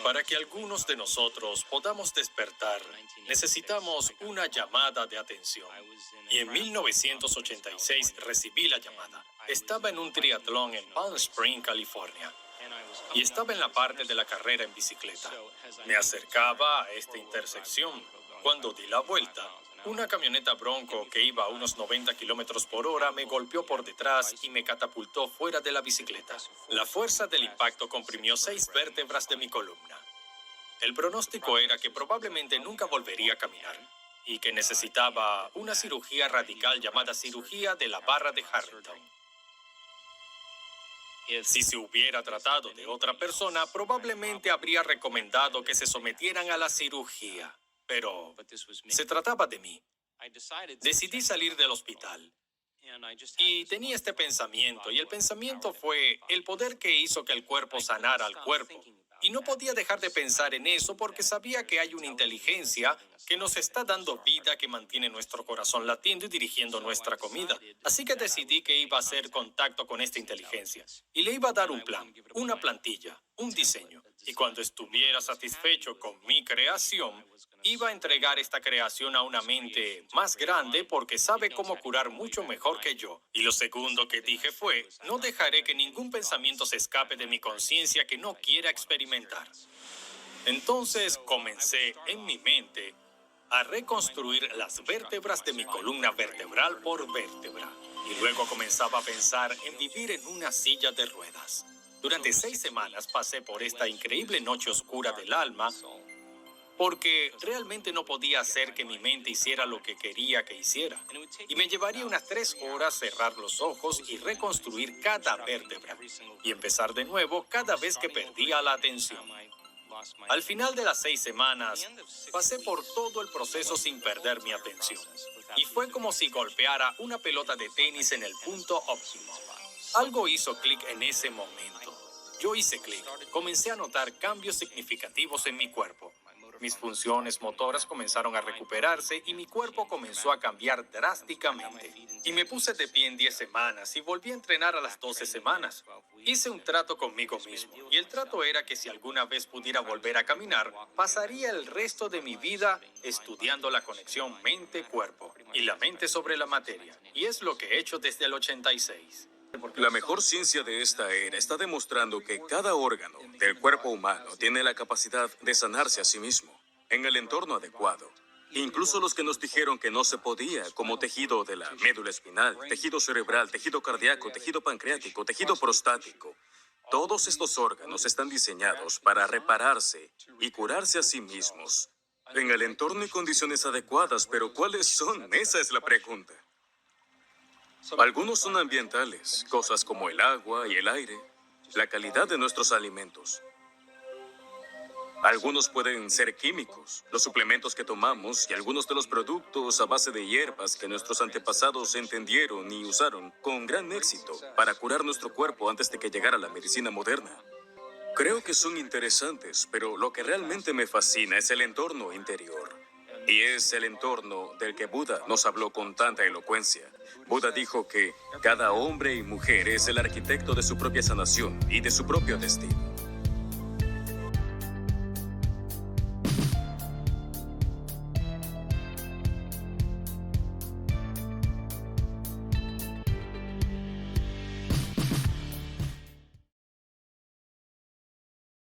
Para que algunos de nosotros podamos despertar, necesitamos una llamada de atención. Y en 1986 recibí la llamada. Estaba en un triatlón en Palm Springs, California. Y estaba en la parte de la carrera en bicicleta. Me acercaba a esta intersección. Cuando di la vuelta, una camioneta Bronco que iba a unos 90 kilómetros por hora me golpeó por detrás y me catapultó fuera de la bicicleta. La fuerza del impacto comprimió 6 vértebras de mi columna. El pronóstico era que probablemente nunca volvería a caminar y que necesitaba una cirugía radical llamada cirugía de la barra de Harrington. Si se hubiera tratado de otra persona, probablemente habría recomendado que se sometieran a la cirugía. Pero se trataba de mí. Decidí salir del hospital. Y tenía este pensamiento, y el pensamiento fue el poder que hizo que el cuerpo sanara al cuerpo. Y no podía dejar de pensar en eso porque sabía que hay una inteligencia que nos está dando vida, que mantiene nuestro corazón latiendo y dirigiendo nuestra comida. Así que decidí que iba a hacer contacto con esta inteligencia. Y le iba a dar un plan, una plantilla, un diseño. Y cuando estuviera satisfecho con mi creación, iba a entregar esta creación a una mente más grande porque sabe cómo curar mucho mejor que yo. Y lo segundo que dije fue, no dejaré que ningún pensamiento se escape de mi conciencia que no quiera experimentar. Entonces comencé en mi mente a reconstruir las vértebras de mi columna vertebral por vértebra. Y luego comenzaba a pensar en vivir en una silla de ruedas. Durante 6 semanas pasé por esta increíble noche oscura del alma porque realmente no podía hacer que mi mente hiciera lo que quería que hiciera. Y me llevaría unas 3 horas cerrar los ojos y reconstruir cada vértebra y empezar de nuevo cada vez que perdía la atención. Al final de las 6 semanas, pasé por todo el proceso sin perder mi atención. Y fue como si golpeara una pelota de tenis en el punto óptimo. Algo hizo clic en ese momento. Yo hice clic. Comencé a notar cambios significativos en mi cuerpo. Mis funciones motoras comenzaron a recuperarse y mi cuerpo comenzó a cambiar drásticamente. Y me puse de pie en 10 semanas y volví a entrenar a las 12 semanas. Hice un trato conmigo mismo. Y el trato era que si alguna vez pudiera volver a caminar, pasaría el resto de mi vida estudiando la conexión mente-cuerpo y la mente sobre la materia. Y es lo que he hecho desde el 86. La mejor ciencia de esta era está demostrando que cada órgano del cuerpo humano tiene la capacidad de sanarse a sí mismo en el entorno adecuado. Incluso los que nos dijeron que no se podía, como tejido de la médula espinal, tejido cerebral, tejido cardíaco, tejido pancreático, tejido prostático. Todos estos órganos están diseñados para repararse y curarse a sí mismos en el entorno y condiciones adecuadas, pero ¿cuáles son? Esa es la pregunta. Algunos son ambientales, cosas como el agua y el aire, la calidad de nuestros alimentos. Algunos pueden ser químicos, los suplementos que tomamos y algunos de los productos a base de hierbas que nuestros antepasados entendieron y usaron con gran éxito para curar nuestro cuerpo antes de que llegara la medicina moderna. Creo que son interesantes, pero lo que realmente me fascina es el entorno interior. Y es el entorno del que Buda nos habló con tanta elocuencia. Buda dijo que cada hombre y mujer es el arquitecto de su propia sanación y de su propio destino.